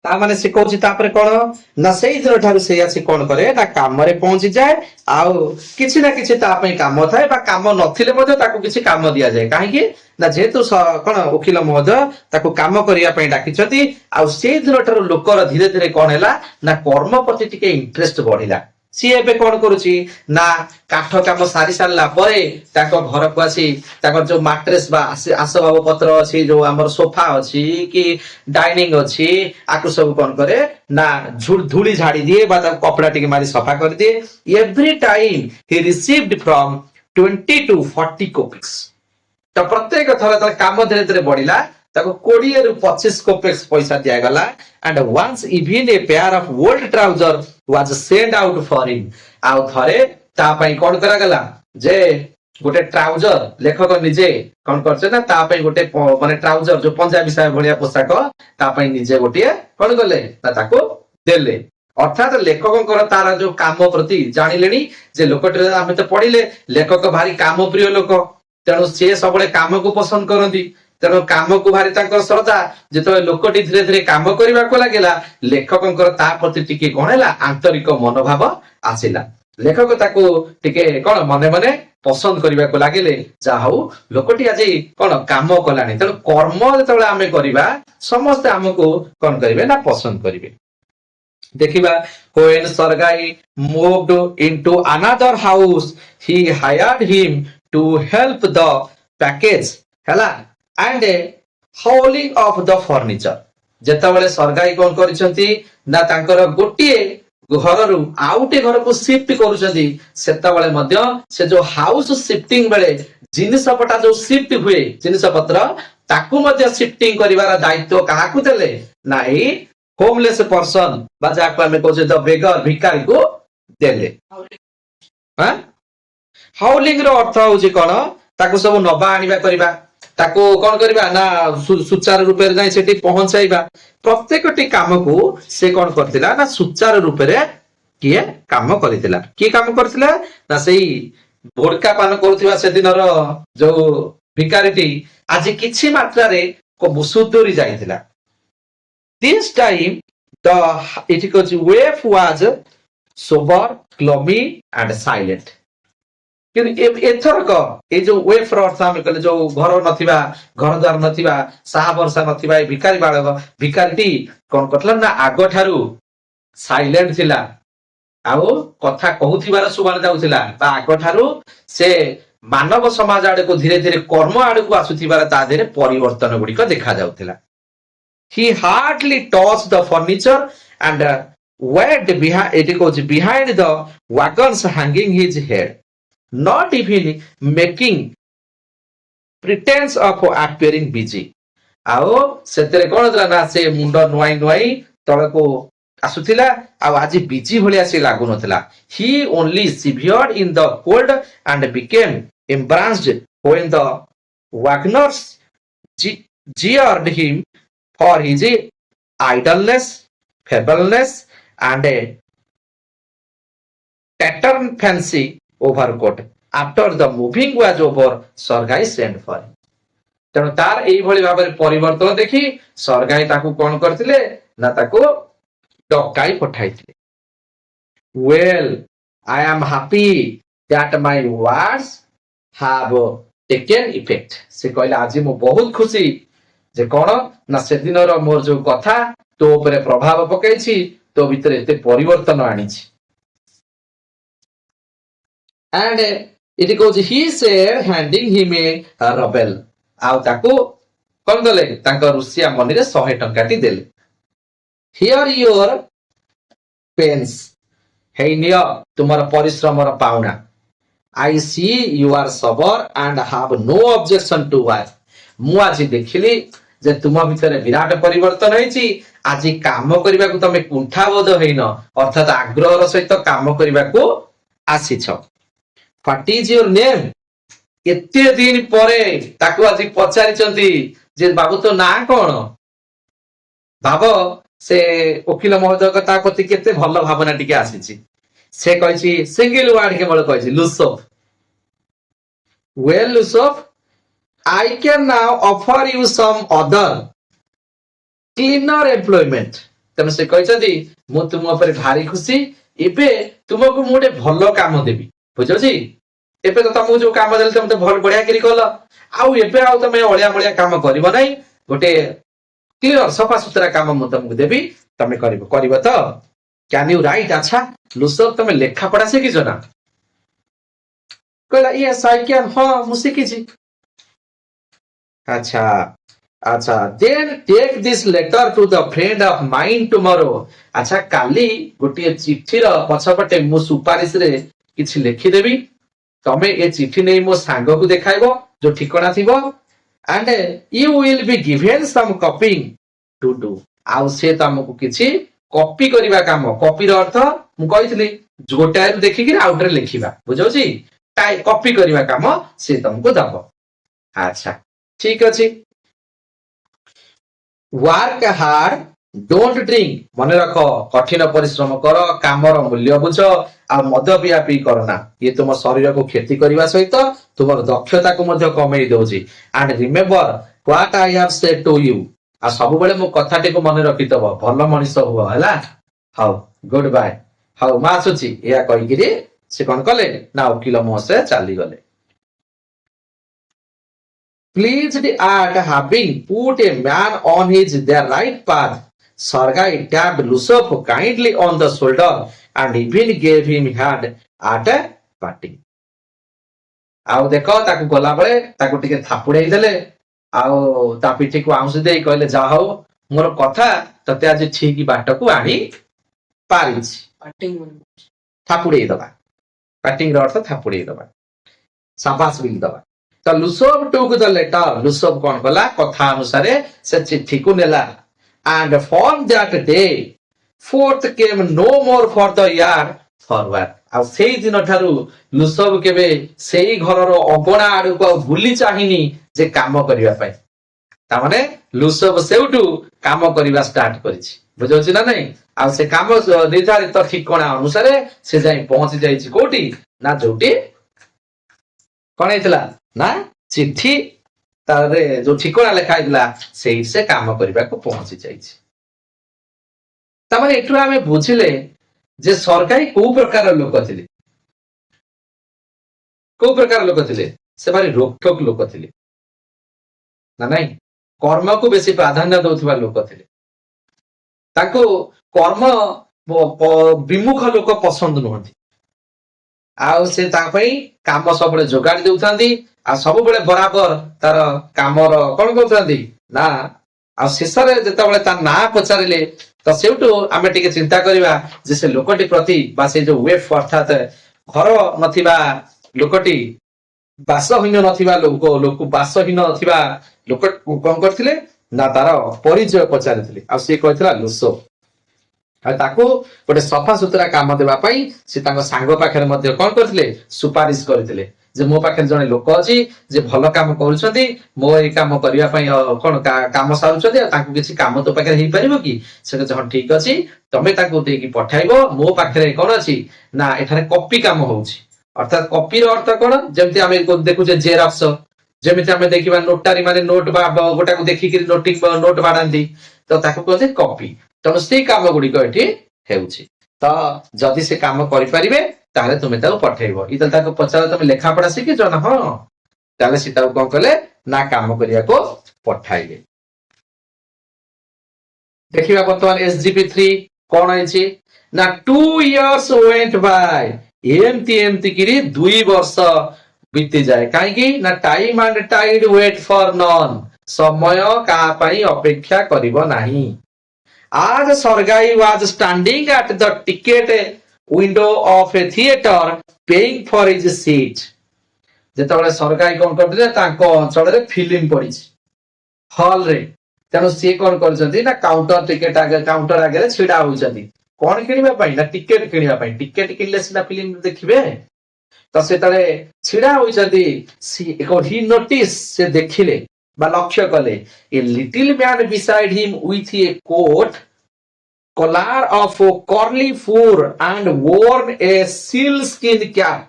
ତାମାନେ ସେ କହୁଛି ତାପରେ କଣ ନା ସେଇ ଦିନ ଠାରୁ ସେ ଆସି କଣ କରେ ନା କାମରେ ପହଞ୍ଚି ଯାଏ। ଆଉ କିଛି ନା କିଛି ତା ପାଇଁ କାମ ଥାଏ ବା କାମ ନଥିଲେ ମଧ୍ୟ ତାକୁ କିଛି କାମ ଦିଆଯାଏ। କାହିଁକି ନା ଯେହେତୁ କଣ ଓକିଲ ମହୋଦୟ ତାକୁ କାମ କରିବା ପାଇଁ ଡାକିଛନ୍ତି। ଆଉ ସେଇ ଦିନ ଠାରୁ ଲୋକର ଧୀରେ ଧୀରେ କଣ ହେଲା ନା କର୍ମ ପ୍ରତି ଟିକେ ଇଣ୍ଟରେଷ୍ଟ ବଢିଲା। ସିଏ ଏବେ କଣ କରୁଛି ନା କାଠ କାମ ସାରି ସାରିଲା ପରେ ତାଙ୍କ ଘରକୁ ଆସି ତାଙ୍କର ଯୋଉ ମାଟ୍ରେସ ବା ଆସବାବ ପତ୍ର ଅଛି, ଯୋଉ ଆମର ସୋଫା ଅଛି କି ଡାଇନିଂ ଅଛି, ଆକୁ ସବୁ କଣ କରେ ନା ଧୂଳି ଝାଡି ଦିଏ ବା ତାକୁ କପଡା ଟିକେ ମାରି ସଫା କରିଦିଏ। Every time he received from 20 to 40 kopecks. ତ ପ୍ରତ୍ୟେକ ଥର ତାର କାମ ଧୀରେ ଧୀରେ ବଢିଲା, ତାକୁ 20 ରୁ 25 କୋପେକ୍ସ ପଇସା ଦିଆଗଲା। and once even a pair of old trouser was sent out for him। ଆଉ ଥରେ ତା ପାଇଁ କଣ କରାଗଲା ଯେ ଗୋଟେ ଟ୍ରାଉଜର ଲେଖକ ନିଜେ କଣ କରୁছে ନା ତା ପାଇଁ ଗୋଟେ ମାନେ ଟ୍ରାଉଜର ଯୋଉ ପଞ୍ଜାବୀ ସାହେବ ଭଳିଆ ପୋଷାକ ତା ପାଇଁ ନିଜେ ଗୋଟିଏ କଣ କଲେ ନା ତାକୁ ଦେଲେ। ଅର୍ଥାତ ଲେଖକଙ୍କର ତାର ଯୋଉ କାମ ପ୍ରତି ଜାଣିଲେଣି ଯେ ଲୋକଟିର ଆମେ ତ ପଢିଲେ ଲେଖକ ଭାରି କାମ ପ୍ରିୟ ଲୋକ, ତେଣୁ ସିଏ ସବୁବେଳେ କାମକୁ ପସନ୍ଦ କରନ୍ତି। ତେଣୁ କାମକୁ ଭାରି ତାଙ୍କର ଶ୍ରଦ୍ଧା। ଯେତେବେଳେ ଲୋକଟି ଧୀରେ ଧୀରେ କାମ କରିବାକୁ ଲାଗିଲା, ଲେଖକଙ୍କର ତା ପ୍ରତି ଟିକେ କଣ ହେଲା ଆନ୍ତରିକ ମନୋଭାବ ଆସିଲା। ଲେଖକ ତାକୁ ଟିକେ କଣ ମନେ ମନେ ପସନ୍ଦ କରିବାକୁ ଲାଗିଲେ। ଯାହା ହଉ ଲୋକଟି ଆଜି କଣ କାମ କଲାଣି, ତେଣୁ କର୍ମ ଯେତେବେଳେ ଆମେ କରିବା ସମସ୍ତେ ଆମକୁ କଣ କରିବେ ନା ପସନ୍ଦ କରିବେ। ଦେଖିବା when Sergei moved into another house he hired him to help the package ହେଲା and hauling of the furniture। ଯେତେବେଳେ ସରଗାଇ କଣ କରିଛନ୍ତି ନା ତାଙ୍କର ଗୋଟିଏ ଘରରୁ ଆଉ ଗୋଟେ ଘରକୁ ସିଫ୍ଟ କରୁଛନ୍ତି, ସେତେବେଳେ ମଧ୍ୟ ସେ ଯୋଉ ହାଉସ ସିଫ୍ଟିଂ ବେଳେ ଜିନିଷ ପଟା ଯୋଉ ସିଫ୍ଟ ହୁଏ ଜିନିଷ ପତ୍ର, ତାକୁ ମଧ୍ୟ ସିଫ୍ଟିଂ କରିବାର ଦାୟିତ୍ୱ କାହାକୁ ଦେଲେ ନା ଏଇ ହୋମଲେସ୍ ପର୍ସନ ବା ଯାହାକୁ ଆମେ କହୁଛେ ଦ ବେଗର ଭିକାରୀକୁ ଦେଲେ। ହାଉଲିଂ ର ଅର୍ଥ ହଉଛି କଣ ତାକୁ ସବୁ ନବା ଆଣିବା କରିବା, ତାକୁ କଣ କରିବା ନା ସୁଚାରୁ ରୂପେ ଯାଇ ସେଠି ପହଞ୍ଚାଇବା। ପ୍ରତ୍ୟେକଟି କାମକୁ ସେ କଣ କରିଥିଲା ନା ସୁଚାରୁ ରୂପରେ କିଏ କାମ କରିଥିଲା। କିଏ କାମ କରିଥିଲା ନା ସେଇ ଭୋଡକା ପାନ କରୁଥିବା ସେଦିନର ଯୋଉ ଭିକାରୀଟି ଆଜି କିଛି ମାତ୍ରାରେ ସୁଧୁରି ଯାଇଥିଲା। This time the wife was sober, gloomy and silent। କିନ୍ତୁ ଏଥରକ ଏଇ ଯୋଉ ୱେଫ ର ଅର୍ଥ ଆମେ କହିଲେ ଯୋଉ ଘର ନଥିବା, ଘର ଦ୍ୱାର ନଥିବା, ସାହା ବର୍ଷା ନଥିବା ଏଇ ଭିକାରୀ ବାଳକ ଭିକାରୀଟି କଣ କରିଥିଲା ନା ଆଗଠାରୁ ସାଇଲେଣ୍ଟ ଥିଲା। ଆଉ କଥା କହୁଥିବାର ଶୁଭା ଯାଉଥିଲା, ତା ଆଗଠାରୁ ସେ ମାନବ ସମାଜ ଆଡକୁ ଧୀରେ ଧୀରେ କର୍ମ ଆଡକୁ ଆସୁଥିବାର ତା ଦେହରେ ପରିବର୍ତ୍ତନ ଗୁଡିକ ଦେଖା ଯାଉଥିଲା। He hardly touched the furniture and went behind the wagons hanging his head, not even making pretense of appearing busy। ଆଉ ସେଥିରେ କଣ ଥିଲା ନା ସେ ମୁଣ୍ଡ ନୁଆଇ ନୁଆଇ ତଳକୁ ଆସୁଥିଲା, ଆଉ ଆଜି ବିଜି ଭଳିଆ ସେ ଲାଗୁନଥିଲା। He only shivered in the cold and became embarrassed when the wagoners jeered him for his idleness, feebleness and a pattern fancy overcoat। After the moving was over, Sergei sent for him। ତେଣୁ ତାର ଏଇଭଳି ଭାବରେ ପରିବର୍ତ୍ତନ ଦେଖି ସରଗାଇ ତାକୁ କଣ କରିଥିଲେ ନା ତାକୁ ଡକାଇ ପଠାଇଥିଲେ। Well, I am happy that my words have taken effect। ସେ କହିଲେ ଆଜି ମୁଁ ବହୁତ ଖୁସି ଯେ କଣ ନା ସେଦିନର ମୋର ଯୋଉ କଥା ତୋ ଉପରେ ପ୍ରଭାବ ପକେଇଛି, ତୋ ଭିତରେ ଏତେ ପରିବର୍ତ୍ତନ ଆଣିଛି। and it goes he said handing him a ruble। ଆଉ ତାକୁ କଣ କଲେ ତାଙ୍କ ରୁଷିଆ ମନିରେ 100 ଟଙ୍କାଟି ଦେଲେ। Here your pence। ହେଇ ନିଅ ତୁମର ପରିଶ୍ରମର ପାଉଣା। I see you are sober and have no objection to work। ମୁଁ ଆଜି ଦେଖିଲି ଯେ ତୁମ ଭିତରେ ବିରାଟ ପରିବର୍ତ୍ତନ ହେଇଛି। ଆଜି କାମ କରିବାକୁ ତମେ କୁଣ୍ଠାବୋଧ ହେଇନ, ଅର୍ଥାତ ଆଗ୍ରହର ସହିତ କାମ କରିବାକୁ ଆସିଛ। What is your name? ଏତେ ଦିନ ପରେ ତାକୁ ଆଜି ପଚାରିଛନ୍ତି ଯେ ବାବୁ ତୋ ନାଁ କଣ। ଭାବ ସେ ଓକିଲ ମହୋଦୟ ତା ପ୍ରତି କେତେ ଭଲ ଭାବନା ଟିକେ ଆସିଛି। ସେ କହିଛି ସିଙ୍ଗଲ ୱାର୍ଡ କେବଳ କହିଛି ଲୁସୋଫ। Well Yusuf, I can now offer you some other cleaner employment। ତେଣୁ ସେ କହିଛନ୍ତି ମୁଁ ତୁମ ଉପରେ ଭାରି ଖୁସି, ଏବେ ତୁମକୁ ମୁଁ ଗୋଟେ ଭଲ କାମ ଦେବି। ବୁଝୁଛି, ଏବେ ତ ତମକୁ ଯୋଉ କାମ ଦେଲି ତମେ ତ ଭଲ ବଢିଆ କରି କଲ, ଆଉ ଏବେ ଆଉ ତମେ ଅଳିଆ ମଳିଆ କାମ କରିବ ନାହିଁ, ଗୋଟେ କ୍ଲିୟର ସଫାସୁତୁରା କାମ ମୁଁ ତମକୁ ଦେବି, ତମେ କରିବ କରିବ ତ? Can you write? ଆଚ୍ଛା ଲୁସଫ ତମେ ଲେଖାପଢା ଶିଖିଛ ନା? କହିଲା ୟେସ୍ ଆଇ କ୍ୟାନ୍, ହଁ ମୁଁ ଶିଖିଛି। ଆଚ୍ଛା ଆଚ୍ଛା, then take this letter to the friend of mine tomorrow. ଆଚ୍ଛା କାଲି ଗୋଟିଏ ଚିଠିର ପଛପଟେ ମୁଁ ସୁପାରିଶରେ କିଛି ଲେଖିଦେବି, ତମେ ଏ ଚିଠି ନେଇ ମୋ ସାଙ୍ଗକୁ ଦେଖାଇବ ଯୋଉ ଠିକଣା ଥିବ, and you will be given some copying to do। ଆଉ ସେ ତମକୁ କିଛି କପି କରିବା କାମ, କପିର ଅର୍ଥ ମୁଁ କହିଥିଲି ଗୋଟାଏ ଦେଖିକି ଆଉ ଗୋଟେ ଲେଖିବା, ବୁଝଉଛି, କପି କରିବା କାମ ସେ ତମକୁ ଦବ। ଆଚ୍ଛା ଠିକ ଅଛି। ୱାର୍କ ହାର୍ଡ ଡୋଣ୍ଟ ଡ୍ରିଙ୍କ, ମନେ ରଖ କଠିନ ପରିଶ୍ରମ କର, କାମର ମୂଲ୍ୟ ବୁଝ, ଆଉ ମଦ ପିଆ ପିଇ କର ନା, ଇଏ ତୁମ ଶରୀରକୁ କ୍ଷତି କରିବା ସହିତ ତୁମର ଦକ୍ଷତାକୁ ମଧ୍ୟ କମେଇ ଦଉଛି। And remember what I have said to you, ଆଉ ସବୁବେଳେ ମୋ କଥାଟିକୁ ମନେ ରଖିଥବ, ଭଲ ମଣିଷ ହୁଅ ହେଲା। ହଉ ଗୁଡ ବାଏ। ହଉ ମା ଆସୁଛି, ଏହା କହିକିରି ସେ କଣ କଲେ ନା ଓକିଲ ମହୋଦୟ ଚାଲିଗଲେ। Pleased at having put a man on his their right path, Sargai tapped Lusop kindly on the shoulder and even gave him hand at a parting। ଆଉ ଦେଖ ତାକୁ ଗଲାବେଳେ ତାକୁ ଟିକେ ଥାପୁଡେଇ ଦେଲେ, ଆଉ ତା ପିଠିକୁ ଆଉଁସି ଦେଇ କହିଲେ ଯାହା ହଉ ମୋର କଥା ତତେ ଆଜି ଠିକ ବାଟକୁ ଆଣି ପାରିଛି। ଥାପୁଡେଇ ଦବା, ପାଟିଂ ର ଅର୍ଥ ଥାପୁଡେଇ ଦବା, ସାବାସ ବୋଲି ଦବା। ତ ଲୁସୋବ ଟୁକ୍ ଦ ଲେଟର, ଲୁସୋବ କଣ କଲା କଥା ଅନୁସାରେ ସେ ଚିଠିକୁ ନେଲା। and from that day forth came no more for the yard forward। ଆଉ ସେଇ ଦିନ ଠାରୁ ଲୁସୋବ କେବେ ସେଇ ଘରର ଅଗଣା ଆଡକୁ ଆଉ ଭୁଲି ଚାହିଁନି ଯେ କାମ କରିବା ପାଇଁ। ତାମାନେ ଲୁସୋବ ସେଉଠୁ କାମ କରିବା ଷ୍ଟାର୍ଟ କରିଛି, ବୁଝଉଛି ନା ନାଇଁ। ଆଉ ସେ କାମ ନିର୍ଦ୍ଧାରିତ ଠିକଣା ଅନୁସାରେ ସେ ଯାଇ ପହଞ୍ଚି ଯାଇଛି କୋଉଠି ନା ଯୋଉଠି କଣ ହେଇଥିଲା ନା ଚିଠି ତାରେ ଯୋଉ ଠିକଣା ଲେଖା ହେଇଥିଲା ସେଇଠି ସେ କାମ କରିବାକୁ ପହଞ୍ଚି ଯାଇଛି। ତାମାନେ ଏଠୁ ଆମେ ବୁଝିଲେ ଯେ ସରକାରୀ କୋଉ ପ୍ରକାର ଲୋକ ଥିଲେ, କୋଉ ପ୍ରକାର ଲୋକ ଥିଲେ, ସେ ଭାରି ରୋକଠୋକ ଲୋକ ଥିଲେ ନା ନାଇଁ, କର୍ମକୁ ବେଶୀ ପ୍ରାଧାନ୍ୟ ଦଉଥିବା ଲୋକ ଥିଲେ, ତାଙ୍କୁ କର୍ମ ବିମୁଖ ଲୋକ ପସନ୍ଦ ନୁହନ୍ତି। ଆଉ ସେ ତା ପାଇଁ କାମ ସବୁବେଳେ ଯୋଗାଡି ଦେଉଥାନ୍ତି, ଆଉ ସବୁବେଳେ ବରାବର ତାର କାମର କଣ କରୁଥାନ୍ତି ନା, ଆଉ ଶେଷରେ ଯେତେବେଳେ ତା ନାଁ ପଚାରିଲେ ତ ସେଇଠୁ ଆମେ ଟିକେ ଚିନ୍ତା କରିବା ଯେ ସେ ଲୋକଟି ପ୍ରତି ବା ସେ ଯୋଉ ୱେଫ ଅର୍ଥାତ ଘର ନଥିବା ଲୋକଟି, ବାସହୀନ ନଥିବା ଲୋକ ବାସହୀନ ଥିବା ଲୋକ କଣ କରିଥିଲେ ନା ତାର ପରିଚୟ ପଚାରିଥିଲେ, ଆଉ ସିଏ କହିଥିଲା ଲୁସୋ। ଆଉ ତାକୁ ଗୋଟେ ସଫାସୁତୁରା କାମ ଦେବା ପାଇଁ ସେ ତାଙ୍କ ସାଙ୍ଗ ପାଖରେ ମଧ୍ୟ କଣ କରିଥିଲେ ସୁପାରିଶ କରିଥିଲେ ଯେ ମୋ ପାଖରେ ଜଣେ ଲୋକ ଅଛି ଯେ ଭଲ କାମ କରୁଛନ୍ତି, ମୋ ଏଇ କାମ କରିବା ପାଇଁ କଣ କାମ ସାରୁଛନ୍ତି, ଆଉ ତାଙ୍କୁ କିଛି କାମ ତୋ ପାଖରେ ହେଇପାରିବ କି? ସେ କହିଲେ ହଁ ଠିକ ଅଛି, ତମେ ତାଙ୍କୁ ଦେଇକି ପଠାଇବ, ମୋ ପାଖରେ କଣ ଅଛି ନା ଏଠାରେ କପି କାମ ହଉଛି। ଅର୍ଥାତ କପିର ଅର୍ଥ କଣ, ଯେମିତି ଆମେ ଦେଖୁଛେ ଜେରକ୍ସ, ଯେମିତି ଆମେ ଦେଖିବା ନୋଟାରୀ ମାନେ ନୋଟ ବା ଗୋଟାକୁ ଦେଖିକି ନୋଟ ବାଡାନ୍ତି, ତ ତାକୁ କୁହନ୍ତି କପି। ତେଣୁ ସେଇ କାମ ଗୁଡିକ ଏଠି ହେଉଛି। ତ ଯଦି ସେ କାମ କରିପାରିବେ ତାହେଲେ ତୁମେ ତାକୁ ପଠେଇବ। ଇତାହେଲେ ତାକୁ ପଚାର ତମେ ଲେଖାପଢା ଶିଖିଛ ନା? ହଁ, ତାହେଲେ ସେ ତାକୁ କଣ କଲେ ନା କାମ କରିବାକୁ ପଠାଇଲେ। ଦେଖିବା ବର୍ତ୍ତମାନ SGP3 କଣ ହେଇଛି ନା 2 years went by, ଏମତି ଏମତି କିରି 2 ବର୍ଷ ବିତିଯାଏ। କାହିଁକି ନା time and tide wait for none, ସମୟ କାହା ପାଇଁ ଅପେକ୍ଷା କରିବ ନାହିଁ। As Sargai was standing at the ticket window of a theater paying for his seat, ଯେତେବେଳେ ସରଗାଇ କଣ କରିଥିଲେ ତାଙ୍କ ଅଞ୍ଚଳରେ ଫିଲ୍ମ ପଡିଛି ହଲରେ, ତେଣୁ ସିଏ କଣ କରିଛନ୍ତି ନା କାଉଣ୍ଟର ଟିକେଟ କାଉଣ୍ଟର ଆଗରେ ଛିଡା ହଉଛନ୍ତି, କଣ କିଣିବା ପାଇଁ ନା ଟିକେଟ କିଣିବା ପାଇଁ। ଟିକେଟ କିଣିଲେ ସିନା ଫିଲ୍ମ ଦେଖିବେ, ତ ସେତେବେଳେ ଛିଡା ହୋଇଛନ୍ତି। ହି ନୋଟିସ୍, ସେ ଦେଖିଲେ ବା ଲକ୍ଷ୍ୟ କଲେ a little man beside him with a coat collar of curly fur and worn a seal skin cap।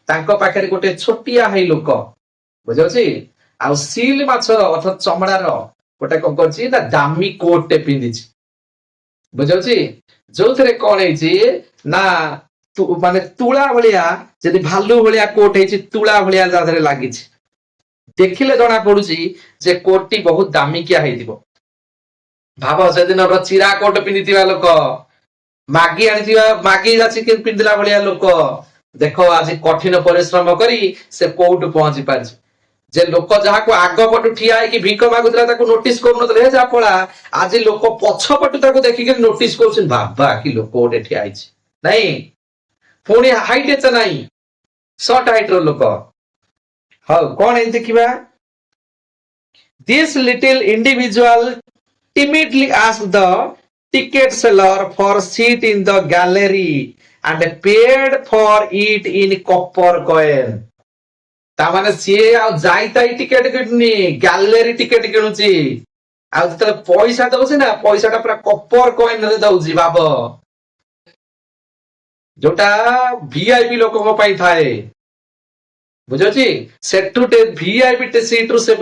ତାଙ୍କ ପାଖରେ ଗୋଟେ ଛୋଟିଆ ହେଇ ଲୋକ, ବୁଝାଉଛି, ଆଉ ସିଲ ମାଛର ଅର୍ଥାତ ଚମଡାର ଗୋଟେ କଣ କରିଛି ନା ଦାମୀ କୋଟ ଟେ ପିନ୍ଧିଛି। ବୁଝଉଛି ଯୋଉଥିରେ କଣ ହେଇଛି ନା ମାନେ ତୁଳା ଭଳିଆ ଯଦି ଭାଲୁ ଭଳିଆ କୋଟ ହେଇଛି ତୁଳା ଭଳିଆ ତା ଦେହରେ ଲାଗିଛି। ଦେଖିଲେ ଜଣା ପଡୁଛି ଯେ କୋଟଟି ବହୁତ ଦାମିକିଆ ହେଇଥିବ। ଭାବ ସେଦିନର ଚିରା କୋଟ ପିନ୍ଧିଥିବା ଲୋକ, ମାଗି ଆଣିଥିବା ମାଗି ଯାଚି ପିନ୍ଧିଲା ଭଳିଆ ଲୋକ, ଦେଖ ଆଜି କଠିନ ପରିଶ୍ରମ କରି ସେ କୋଉଠୁ ପହଞ୍ଚି ପାରିଛି। ଯେ ଲୋକ ଯାହାକୁ ଆଗ ପଟୁ ଠିଆ ହେଇକି ଭିକ ମାଗୁଥିଲା ତାକୁ ନୋଟିସ କରୁନଥିଲେ, ହେ ଯାପଳା ଆଜି ଲୋକ ପଛ ପଟୁ ତାକୁ ଦେଖିକି ନୋଟିସ କରୁଛନ୍ତି, ବାବା କି ଲୋକ ଗୋଟେ ଠିଆ ହେଇଛି। ନାଇଁ ପୁଣି ହାଇଟ୍ ଏତେ ନାହିଁ, ସର୍ଟ ହାଇଟ୍ ର ଲୋକ। ହଉ କଣ ଏମିତି ଦେଖିବା। This little individual timidly asked the ticket seller for seat in the gallery and paid for it in copper coin. ତାମାନେ ସିଏ ଆଉ ଯାଇତାଇ ଟିକେଟ କିଣୁନି, ଗ୍ୟାଲେରୀ ଟିକେଟ କିଣୁଛି। ଆଉ ଯେତେବେଳେ ପଇସା ଦଉଛି ନା ପଇସା ଟା ପୁରା କପର କଏନ ରେ ଦଉଛି। ଭାବ ଯୋଉଟା ଭିଆଇପି ଲୋକଙ୍କ ପାଇଁ ଥାଏ, ବୁଝୁଛି ସେଠୁ ଭିଆଇପି ସିଟ୍ ରୁ ସେ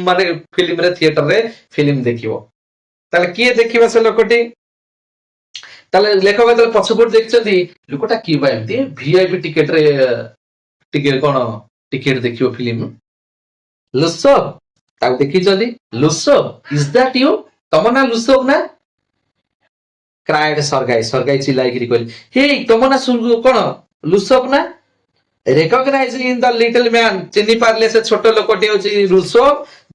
ମାନେ ଫିଲ୍ମରେ ଥିଏଟରରେ ଫିଲ୍ମ ଦେଖିବ। ତାହେଲେ କିଏ ଦେଖିବ ସେ ଲୋକଟି? ତାହେଲେ ଲେଖକ ଯେତେବେଳେ ପଛପଟୁ ଦେଖିଛନ୍ତି ଲୋକଟା କିଏ ବା ଏମିତି ଭିଆଇପି ଟିକେଟରେ ଟିକେ କଣ ଟିକେଟ ଦେଖିବ ଫିଲ୍ମ। ଲୁସବ ତାକୁ ଦେଖିଛନ୍ତି, ଲୁସବ ଇଜ ଦ୍ୟାଟ ୟୁ, ତମ ନା ଲୁସବ ନା? କ୍ରାଏଡ ସରଗାଇ, ସରଗାଇ ଚିଲ୍ଲାଇକିରି କହିଲେ, ହେଇ ତମ ନା କଣ ଲୁସବ ନା? ରେକଗ୍ନାଇଜିଂ ଦ ଲିଟଲ ମ୍ୟାନ, ଚିହ୍ନି ପାରିଲେ ସେ ଛୋଟ ଲୋକଟି ହଉଛି ଲୁସବ,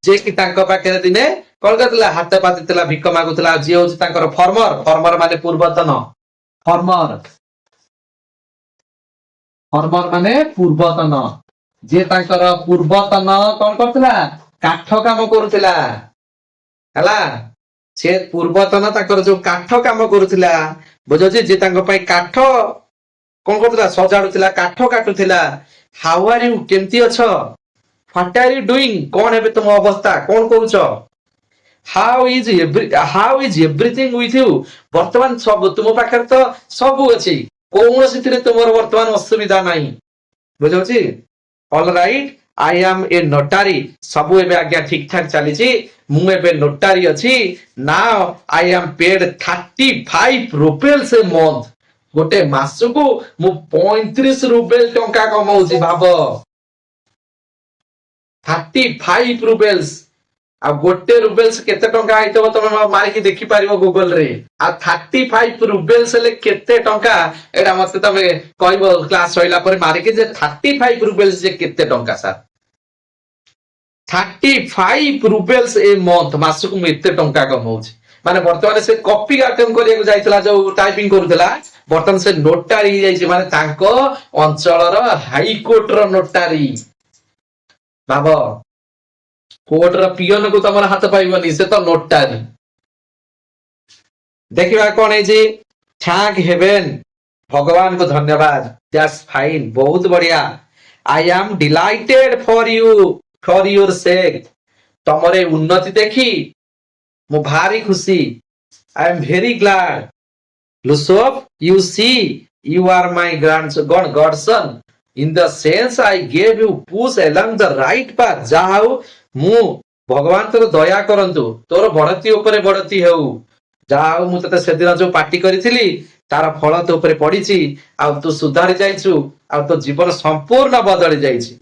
ଯେ କି ତାଙ୍କ ପାଖରେ ଦିନେ କଣ କରୁଥିଲା, ହାତ ପାତିଥିଲା, ଭିକ ମାଗୁଥିଲା। ଯିଏ ହଉଛି ତାଙ୍କର ଫର୍ମର, ଫର୍ମର ମାନେ ପୂର୍ବତନ, ଫର୍ମର, ଫର୍ମର ମାନେ ପୂର୍ବତନ, ଯିଏ ତାଙ୍କର ପୂର୍ବତନ କଣ କରୁଥିଲା, କାଠ କାମ କରୁଥିଲା। ହେଲା, ସେ ପୂର୍ବତନ ତାଙ୍କର ଯୋଉ କାଠ କାମ କରୁଥିଲା, ବୁଝୁଛି, ଯେ ତାଙ୍କ ପାଇଁ କାଠ କଣ କରୁଥିଲା, ସଜାଡୁଥିଲା, କାଠ କାଟୁଥିଲା। ହାଉ ଆର ୟୁ, କେମିତି ଅଛ? ହ୍ୱାଟ ଆର ୟୁ ଡୁଇଂ, କଣ ଏବେ ତମ ଅବସ୍ଥା, କଣ କରୁଛ? ହାଉ ଇଜ ଏଭ୍ରିଥିଙ୍ଗ ୱିଥ ୟୁ, ବର୍ତ୍ତମାନ ସବୁ ତୁମ ପାଖରେ ତ ସବୁ ଅଛି, କୌଣସିଥିରେ ତୁମର ବର୍ତ୍ତମାନ ଅସୁବିଧା ନାହିଁ। ବୁଝୁଛି, all right I am a notary, ସବୁ ଏବେ ଆଜ୍ଞା ଠିକ ଠାକ ଚାଲିଛି, ମୁଁ ଏବେ ନୋଟାରୀ ଅଛି। Now I am paid 35 rupees a month, ଗୋଟେ ମାସକୁ ମୁଁ 35 ରୁବେଲ ଟଙ୍କା କମାଉଛି। ଭାବ 35 rupees, ଆଉ ଗୋଟେ ରୁବେଲ୍ସ କେତେ ଟଙ୍କା ହେଇଥିବ ତମେ ମାରିକି ଦେଖିପାରିବ ଗୁଗଲ ରେ। ଆଉ 35 rupees ହେଲେ କେତେ ଟଙ୍କା, ଏଇଟା ମତେ ତମେ କହିବ କ୍ଲାସ ସରିଲା ପରେ ମାରିକି, ଯେ 35 rupees ଯେ କେତେ ଟଙ୍କା ସାର୍। 35 rupees ଏ ମନ୍ଥ, ମାସକୁ ମୁଁ ଏତେ ଟଙ୍କା କମାଉଛି। ମାନେ ବର୍ତ୍ତମାନ ସେ କପି ଆଟେମ୍ପ କରିବାକୁ ଯାଇଥିଲା, ଯୋଉ ଟାଇପିଂ କରୁଥିଲା, ବର୍ତ୍ତମାନ ସେ ନୋଟାରୀ ହେଇଯାଇଛି, ମାନେ ତାଙ୍କ ଅଞ୍ଚଳର ହାଇକୋର୍ଟର ନୋଟାରୀ। ଭାବ, କୋର୍ଟର ପିଅନକୁ ତମର ହାତ ପାଇବନି, ସେ ତ ନୋଟାରୀ। ଦେଖିବା କଣ ହେଇଛି, ଥ୍ୟାଙ୍କ ହେଭେନ, ଭଗବାନଙ୍କୁ ଧନ୍ୟବାଦ, ଦ୍ୟାଟ୍ସ ଫାଇନ, ବହୁତ ବଢିଆ। I am delighted for you, for your sake, ତମର ଏ ଉନ୍ନତି ଦେଖି ମୁଁ ଭାରି ଖୁସି। I am very glad. ଲୁସୋଫ, you see you are my godson, in the sense I gave you push along the right path, ଯାହା ହଉ ମୁଁ ଭଗବାନ ତୋର ଦୟା କରନ୍ତୁ, ତୋର ବଢତି ଉପରେ ବଢତି ହେଉ। ଯାହା ହଉ ମୁଁ ତତେ ସେଦିନ ଯୋଉ ପାର୍ଟି କରିଥିଲି ତାର ଫଳ ତୋ ଉପରେ ପଡିଛି, ଆଉ ତୁ ସୁଧାରି ଯାଇଛୁ, ଆଉ ତୋ ଜୀବନ ସମ୍ପୂର୍ଣ୍ଣ ବଦଳି ଯାଇଛି।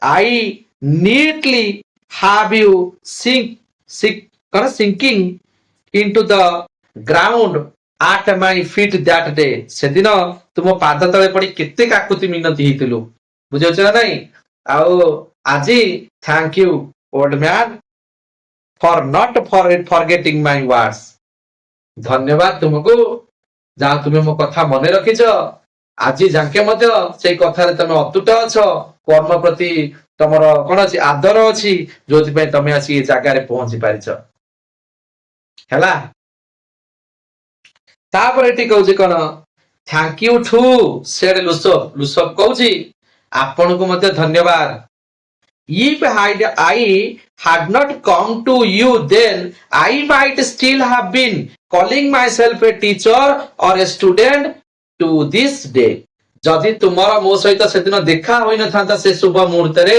I neatly have you sinking into the ground at my feet that day, ସେଦିନ ତୁମ ପାଦ ତଳେ ପଡି କେତେ କାକୁତି ମିନତି ହେଇଥିଲୁ, ବୁଝିପାରୁଛ ନା ନାଇଁ? ଆଉ ଆଜି thank you old man for not forgetting my words, ଧନ୍ୟବାଦ ତୁମକୁ, ଯାହା ତୁମେ ମୋ କଥା ମନେ ରଖିଛ, ଆଜି ଯାଙ୍କେ ମଧ୍ୟ ସେଇ କଥାରେ ତମେ ଅତୁଟ ଅଛ, କର୍ମ ପ୍ରତି ତମର କଣ ଅଛି, ଆଦର ଅଛି, ଯୋଉଥିପାଇଁ ତମେ ଆସି ଏ ଜାଗାରେ ପହଞ୍ଚି ପାରିଛ। ହେଲା, ତାପରେ ଏଠି କହୁଛି କଣ, ଥ୍ୟାଙ୍କ ୟୁ ଟୁ ସେଡ ଲୁସୋଫ, ଲୁସୋଫ କହୁଛି ଆପଣଙ୍କୁ ମଧ୍ୟ ଧନ୍ୟବାଦ। If I had not come to you then I might still have been calling myself a teacher or a student to this day, ଯଦି ତୁମର ମୋ ସହିତ ସେଦିନ ଦେଖା ହୋଇନଥାନ୍ତା ସେ ଶୁଭ ମୁହୂର୍ତ୍ତରେ,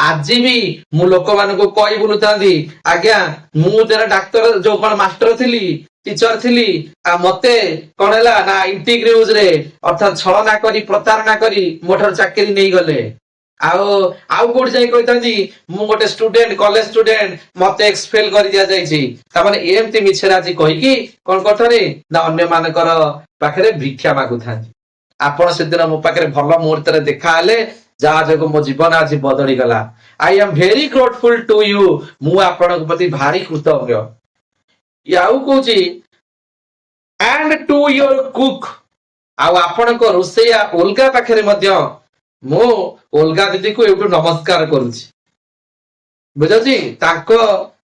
ଆଜି ବି ମୁଁ ଲୋକମାନଙ୍କୁ କହି ବୁଲୁଥାନ୍ତି, ଆଜ୍ଞା ମୁଁ ଜଣେ ଡାକ୍ତର, ଯୋଉ କଣ ମାଷ୍ଟର ଥିଲି, टीचर थिली आ मते कोन हैला ना इंटीग्रेज रे अर्थात छलना करी प्रतारणा करी मोटर चाकरी नहीं गले आउ आउ कोड जाई कहतंदी मु गोटे स्टूडेंट कॉलेज स्टूडेंट मते एक्सपेल कर दिया जाई छी त माने एमती मिछराजी कहि की कोन करथरे ना अन्य मानकर पाखरे भिक्षा मागु थांती आपण सेदिन मो पाखरे भलो मुहूर्त रे देखा आले जहा जको मो जीवन आज बदली गला I am very grateful to you मु आपण प्रति भारी कृतज्ञ याउ कहूची एंड टू योर कुक आउ आपण को रोसैया ओल्गा पाखरे मध्य मो ओल्गा दीदी को एटू नमस्कार करूची बुझाची ताको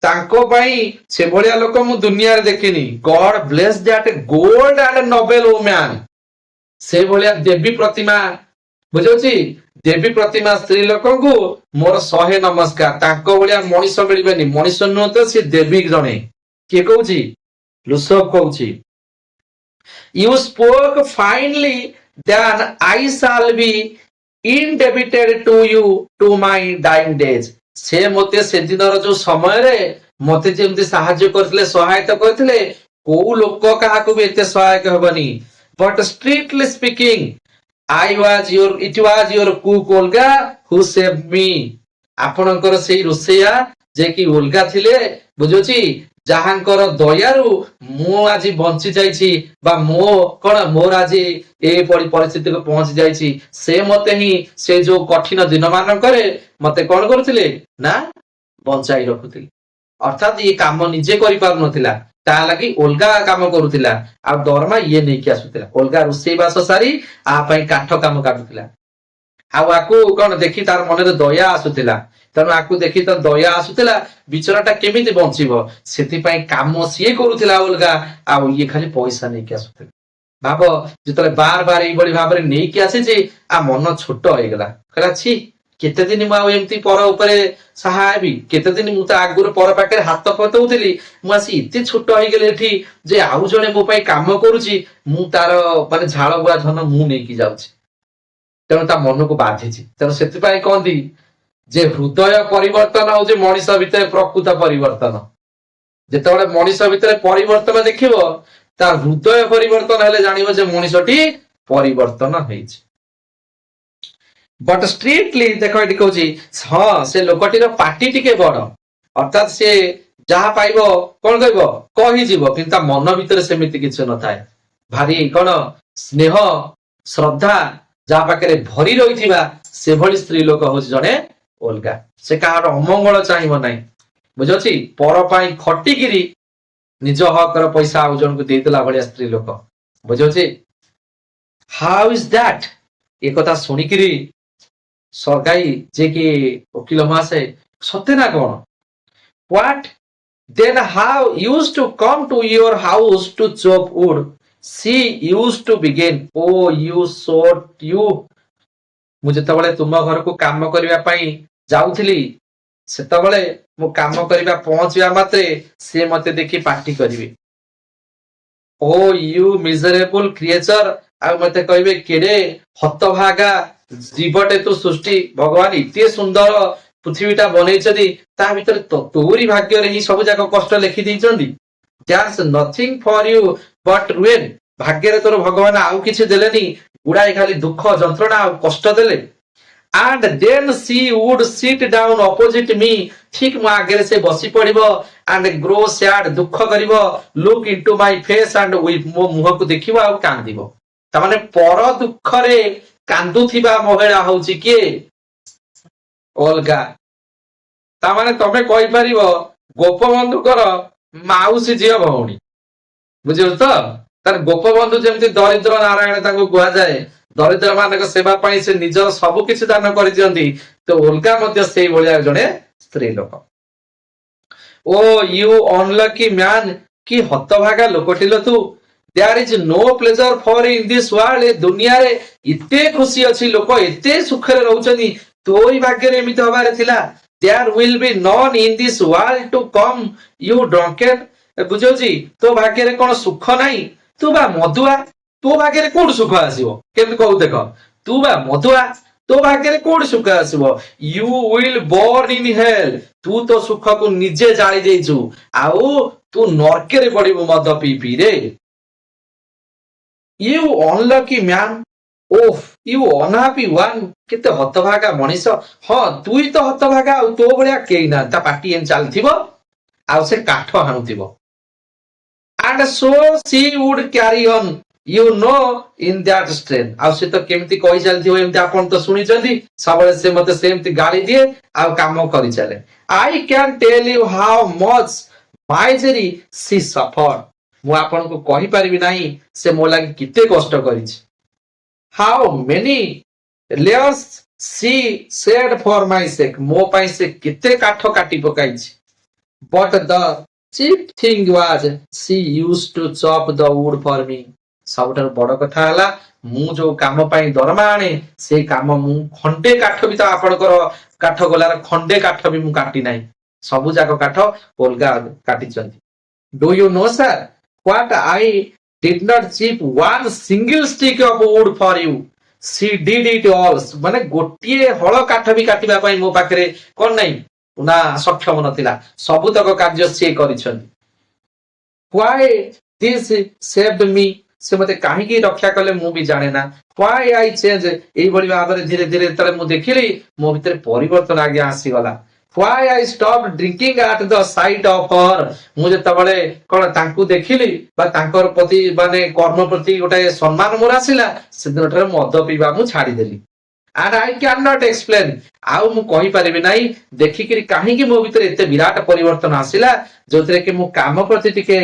ताको पई से भलिया लोक मु दुनिया रे देखिनी God bless that gold and noble woman से भलिया देवी प्रतिमा बुझाची देवी प्रतिमा स्त्री लोक को मोर 100 नमस्कार ताको भलिया मनीष मिलबेनी मनीष नु तो से देवी जणे के कहूची लुसब कहूची you spoke finely then I shall be indebted to you to my dying days से मते से दिनर जो समय रे मते जेमति सहाय्य करथिले सहायता करथिले को लोक काहा को भी एते सहायक होबनी but strictly speaking it was your cook Olga who saved me आपनकर सेही रोसैया जे कि ओल्गा थिले बुझोची जहांकर दयारु मु आज बंची जाइछि बा मो कोन मोर आज ए परिस्थिति को पहुंच जाइछि से मते ही से जो कठिन दिन मान करे मते कोन करथिले ना बंचाई रखुथिले अर्थात ये काम निजे करि पार नथिला ता लागि ओल्गा काम करूथिला आ दरमा ये नै कि आसुथिला ओल्गा रोसै बास सारी आ पई काठ काम काटुथिला आ आकु कोन देखि तार मन रे दया आसुथिला तेणु आकु देखि तो दया आसुथिला बिचराटा केमिति बंचिबो सेति पई काम सिए करूथिला ओल्गा आ ये खाली पैसा नै कि आसुथिला भाबो जतले बार बार एई बळी भाबरे नै कि आसे जे आ मन छोट होई गेला कहला छी केते दिन मु आ एमती पर ऊपर सहायबी केते दिन मु त आगुर पर पाके हाथ पतौथिली मु आसी इते छोट होई गेले एठी जे आउ जणे मो पई काम करूची मु तार माने झाळ बुआ धन मु नै कि जाउची तेणु ता मन को बाधिची तेणु सेति पई कोंदी जे हृदय परिवर्तन हो जे मनीष भितर प्रकृत परिवर्तन जेतेबेले मनीष भितर परिवर्तन देखिबो तार हृदय परिवर्तन हेले जानिबो जे मनीषटी परिवर्तन हेछि बट स्ट्रिक्टली देखो एटी कहूची हां से लोकटीर पार्टी टिके बड़ अर्थात से जहा पाइबो कोन कहबो कहि जीवो किंतु ता मन भितर सेमिति किछ न थाए भारी कोन स्नेह श्रद्धा जहा पाकरे भरी रहिथिबा से भली स्त्री लोक हो जणे ओल्गा से कहार अमंगल चाहिबो नै बुझछि पर पाई खटिगिरी निज हकर पैसा आउ जन को देतला भलिया स्त्री लोक बुझछि हाउ इज दैट ए कथा सुनिकिरी सरगाई जे कि वकील मासे सत्य ना कोन what then how used to come to your house to chop wood she used to begin ओ यू सॉट यू मु जेतबेले तुम घर को काम करिवा पई जाउथली सेतबेले मु काम करिवा पहुंचिया मात्रे से मते देखि पार्टी करिवे ओ यू मिजरेबल क्रिएचर आ मते कहबे केडे हतभागा जीवटे तो सृष्टि भगवान इते सुंदर पृथ्वीटा बनैछदी ता भीतर तोरी भाग्य रे ही सब जाक कष्ट लिखि दैछंदी there's nothing for you but ruin भाग्य रे तोर भगवान आउ किछि देलेनी गुडाई खाली दुख जंत्रणा आ कष्ट देले and then she would sit down opposite me ठीक मो आगे से बसी पड़िबो एंड ग्रो सैड दुख करिवो look into my face and with मो मुह को देखिबो आ कांदिबो ता माने पर दुख रे कांदुथिबा महिला होउची के ओल्गा ता माने तमे कहि परिबो गोपबंधु कर माउसी जिया भौणी बुझियो तो तार गोपबंधु जेमति दरिद्र नारायण ताको गुआ जाए दरिद्र मानक सेवा पाई से निजर सब किछि दान करि दियंती तो ओल्गा मध्ये सेही भलिया जणे स्त्री लोक ओ यू अनलकी मैन की हतभागा लोकटिलो तू there is no pleasure for in this world ए दुनिया रे इते खुशी अछि लोक एते सुख रे रहउछनी तोई भाग्य रे एमित हबारे थिला there will be none in this world to come you drunken बुझौ जी तो भाग्य रे कोन सुख नाही तू बा मधुआ तो भाग्य रे कोड सुख आसीबो केम कहू देखो तू बा मधुआ तो भाग्य रे कोड सुख आसीबो you will born in hell तू तो सुख को निजे जाଳି देइछु आउ ତୁ ନର୍କରେ ପଡିବୁ ମଦ ପିଇ ପିଇରେ। You unlucky man. Oh you unhappy one. କେତେ ହତଭାଗା ମଣିଷ। ହଁ ତୁଇ ତ ହତଭାଗା ଆଉ ତୋ ଭଳିଆ କେହି ନାହାନ୍ତି। ତା ପାଟି ଏମିତି ଚାଲିଥିବ ଆଉ ସେ କାଠ ହାଣୁଥିବ। And so she would carry on, you know, in that strain. ଆଉ ସେ ତ କେମିତି କହି ଚାଲିଥିବ ଏମିତି ଆପଣ ତ ଶୁଣିଛନ୍ତି। ସବୁବେଳେ ସେ ମତେ ସେମିତି ଗାଳି ଦିଏ ଆଉ କାମ କରିଚାଲେ। I can tell you how much misery she suffered. ମୁଁ ଆପଣଙ୍କୁ କହିପାରିବି ନାହିଁ ସେ ମୋ ଲାଗି କେତେ କଷ୍ଟ କରିଛି। How many layers she shed for my sake. ମୋ ପାଇଁ ସେ କେତେ କାଠ କାଟି ପକାଇଛି। But the chief thing was she used to chop the wood for me. ସବୁଠାରୁ ବଡ କଥା ହେଲା ମୁଁ ଯୋଉ କାମ ପାଇଁ ଦରମା ଆଣେ ସେଇ କାମ ମୁଁ ଖଣ୍ଡେ କାଠ ବି ତ ଆପଣଙ୍କର କାଠ ଗୋଲାର ଖଣ୍ଡେ କାଠ ବି ମୁଁ କାଟି ନାହିଁ। ସବୁ ଯାକ କାଠ ଅଲଗା କାଟିଛନ୍ତି। Do you know sir what I did not chip one single stick of wood for you. She did it all. ମାନେ ଗୋଟିଏ ହଳ କାଠ ବି କାଟିବା ପାଇଁ ମୋ ପାଖରେ କଣ ନାହିଁ ନା ସକ୍ଷମ ନଥିଲା। ସବୁତକ କାର୍ଯ୍ୟ ସିଏ କରିଛନ୍ତି। Why this saved me. ସେ ମତେ କାହିଁକି ରକ୍ଷା କଲେ ମୁଁ ବି ଜାଣେ ନା। Why I change. ଏଇଭଳି ଭାବରେ ଧୀରେ ଧୀରେ ଯେତେବେଳେ ମୁଁ ଦେଖିଲି ମୋ ଭିତରେ ପରିବର୍ତ୍ତନ ଆଜ୍ଞା ଆସିଗଲା। Why I stopped drinking at the sight of her. ମୁଁ ଯେତେବେଳେ କଣ ତାଙ୍କୁ ଦେଖିଲି ବା ତାଙ୍କର ପ୍ରତି ମାନେ କର୍ମ ପ୍ରତି ଗୋଟେ ସମ୍ମାନ ମୋର ଆସିଲା ସେଦିନଠାରୁ ମଦ ପିଇବା ମୁଁ ଛାଡ଼ିଦେଲି। And I cannot explain. ଆଉ ମୁଁ କହିପାରିବି ନାହିଁ ଦେଖିକିରି କାହିଁକି ମୋ ଭିତରେ ଏତେ ବିରାଟ ପରିବର୍ତ୍ତନ ଆସିଲା ଯୋଉଥିରେ କି ମୁଁ କାମ ପ୍ରତି ଟିକେ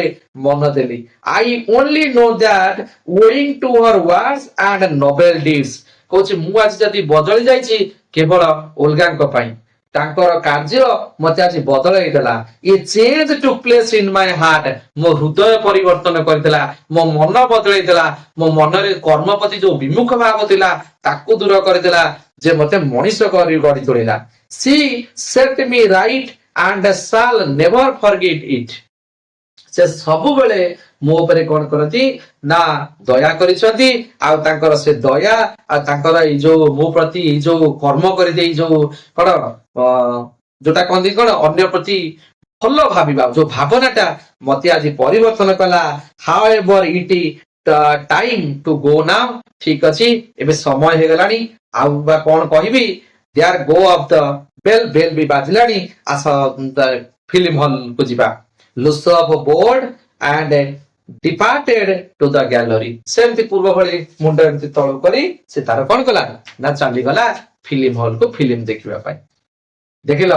ମନ ଦେଲି। I only know that owing to her words and noble deeds. କହୁଛି ମୁଁ ଆଜି ଯଦି ବଦଳି ଯାଇଛି କେବଳ ଅଲଗାଙ୍କ ପାଇଁ। ତାଙ୍କର କାର୍ଯ୍ୟ ମତେ ଆଜି ବଦଳାଇ ଦେଲା। A change took place in my heart. ମୋ ହୃଦୟ ପରିବର୍ତ୍ତନ କରିଥିଲା। ମୋ ମନ ବଦଳାଇ ଦେଲା। ମୋ ମନରେ କର୍ମ ପ୍ରତି ଯୋଉ ବିମୁଖ ଭାବ ଥିଲା ତାକୁ ଦୂର କରିଦେଲା ଯେ ମତେ ମଣିଷ କରି ଗଢି ତୋଳିଲା। She set me right and shall never forget it. ସେ ସବୁବେଳେ ମୋ ଉପରେ କଣ କରନ୍ତି ନା ଦୟା କରିଛନ୍ତି ଆଉ ତାଙ୍କର ସେ ଦୟା ଆଉ ତାଙ୍କର ଏଇ ଯୋଉ ମୋ ପ୍ରତି ଏଇ ଯୋଉ କର୍ମ କରିଦେଇ ଯୋଉ କଣ ଯୋଉଟା କହନ୍ତି କଣ ଅନ୍ୟ ପ୍ରତି ଭଲ ଭାବିବା ଯୋଉ ଭାବନାଟା ମତେ ଆଜି ପରିବର୍ତ୍ତନ କଲା। However it time to go now. ଠିକ ଅଛି ଏବେ ସମୟ ହେଇଗଲାଣି ଆଉ ବା କଣ କହିବି। There go of the bell ବି ବାଜିଲାଣି ଆସ ଫିଲ୍ମ ହଲ କୁ ଯିବା। Lusop board and departed to the gallery. ସେମିତି ପୂର୍ବ ଭଳି ମୁଣ୍ଡ ଏମିତି ତଳୁ କରି ସେ ତାର କଣ କଲା ନା ଚାଲିଗଲା ଫିଲ୍ମ ହଲ କୁ ଫିଲ୍ମ ଦେଖିବା ପାଇଁ। ଦେଖିଲ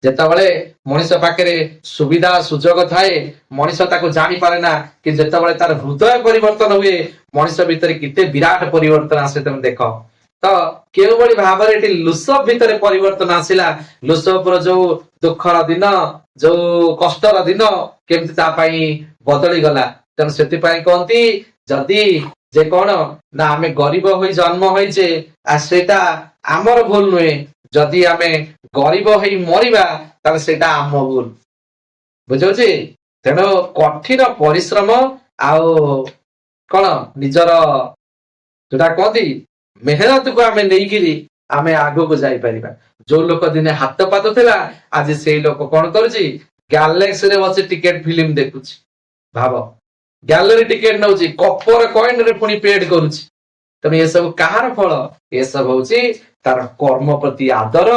ଯେତେବେଳେ ମଣିଷ ପାଖରେ ସୁବିଧା ସୁଯୋଗ ଥାଏ ମଣିଷ ତାକୁ ଜାଣିପାରେ ନା କି ଯେତେବେଳେ ତାର ହୃଦୟ ପରିବର୍ତ୍ତନ ହୁଏ ମଣିଷ ଭିତରେ କେତେ ବିରାଟ ପରିବର୍ତ୍ତନ ଆସେ ତମେ ଦେଖ। ତ କେଉଁଭଳି ଭାବରେ ଏଠି ଲୁସଫ ଭିତରେ ପରିବର୍ତ୍ତନ ଆସିଲା। ଲୁସଫର ଯୋଉ ଦୁଃଖର ଦିନ ଯୋଉ କଷ୍ଟର ଦିନ କେମିତି ତା ପାଇଁ ବଦଳି ଗଲା। ତେଣୁ ସେଥିପାଇଁ କହନ୍ତି ଯଦି ଯେ କଣ ନା ଆମେ ଗରିବ ହୋଇ ଜନ୍ମ ହୋଇଛେ ସେଇଟା ଆମର ଭୁଲ ନୁହେଁ। ଯଦି ଆମେ ଗରିବ ହେଇ ମରିବା ତାହେଲେ ସେଇଟା ଆମ ଭୁଲ। ବୁଝଉଛି। ତେଣୁ କଠିନ ପରିଶ୍ରମ ଆଉ କଣ ନିଜର ଯୋଉଟା କହନ୍ତି ମେହନତକୁ ଆମେ ନେଇକିରି ଆମେ ଆଗକୁ ଯାଇପାରିବା। ଯୋଉ ଲୋକ ଦିନେ ହାତ ପାତ ଥିଲା ଆଜି ସେଇ ଲୋକ କଣ କରୁଛି ଗ୍ୟାଲେକ୍ସିରେ ବସି ଟିକେଟ ଫିଲ୍ମ ଦେଖୁଛି। ଭାବ ଗ୍ୟାଲେରୀ ଟିକେଟ ନଉଛି କପର କଏନରେ ପୁଣି ପେଡ କରୁଛି। ତେଣୁ ଏସବୁ କାହାର ଫଳ ଏସବୁ ହଉଛି ତାର କର୍ମ ପ୍ରତି ଆଦର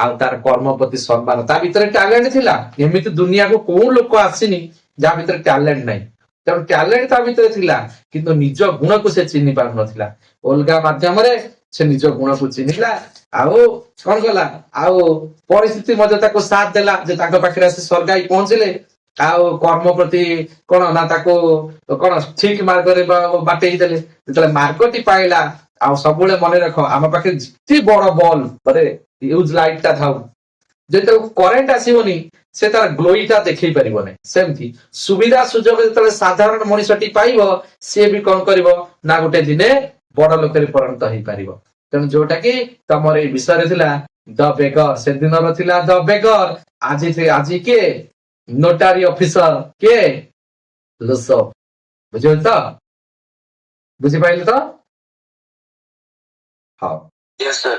ଆଉ ତାର କର୍ମ ପ୍ରତି ସମ୍ମାନ। ତା ଭିତରେ ଟ୍ୟାଲେଣ୍ଟ ଥିଲା। ଏମିତି ଦୁନିଆକୁ କୋଉ ଲୋକ ଆସିନି ଯାହା ଭିତରେ ଟ୍ୟାଲେଣ୍ଟ ନାହିଁ। ତେଣୁ ଟ୍ୟାଲେଣ୍ଟ ତା ଭିତରେ ଥିଲା କିନ୍ତୁ ନିଜ ଗୁଣକୁ ସେ ଚିହ୍ନି ପାରୁନଥିଲା। ଅଲଗା ମାଧ୍ୟମରେ ସେ ନିଜ ଗୁଣକୁ ଚିହ୍ନିଲା ଆଉ କଣ କଲା ଆଉ ପରିସ୍ଥିତି ମଧ୍ୟ ତାକୁ ସାଥ ଦେଲା ଯେ ତାଙ୍କ ପାଖରେ ଆସି ସ୍ୱର୍ଗାଇ ପହଞ୍ଚିଲେ। ଆଉ କର୍ମ ପ୍ରତି କଣ ନା ତାକୁ କଣ ଠିକ ମାର୍ଗରେ ବାଟେଇ ଦେଲେ। ଯେତେବେଳେ ମାର୍ଗଟି ପାଇଲା ଆଉ ସବୁବେଳେ ମନେ ରଖ ଆମ ପାଖରେ ଯେତେ ବଡ ବଲ ୟୁଜ ଲାଇଟ ଟା ଥାଉ ଯେତେବେଳେ କରେଣ୍ଟ ଆସିବନି ସେ ତାର ଗ୍ଲୋଇଟା ଦେଖେଇ ପାରିବନି। ସେମିତି ସୁବିଧା ସୁଯୋଗ ଯେତେବେଳେ ସାଧାରଣ ମଣିଷଟି ପାଇବ ସିଏ ବି କଣ କରିବ ନା ଗୋଟେ ଦିନେ ବଡ ଲୋକରେ ପରିଣତ ହେଇପାରିବ। ତେଣୁ ଯୋଉଟା କି ତମର ଏଇ ବିଷୟରେ ଥିଲା ଦ ବେଗର। ସେଦିନର ଥିଲା ଦ ବେଗର। ଆଜି କିଏ ନୋଟାରୀ ଅଫିସର କିଏ ଲୁସଫ। ବୁଝିପାରିଲ ତ ବୁଝିପାରିଲେ ତ। ହଉ। Yes, sir.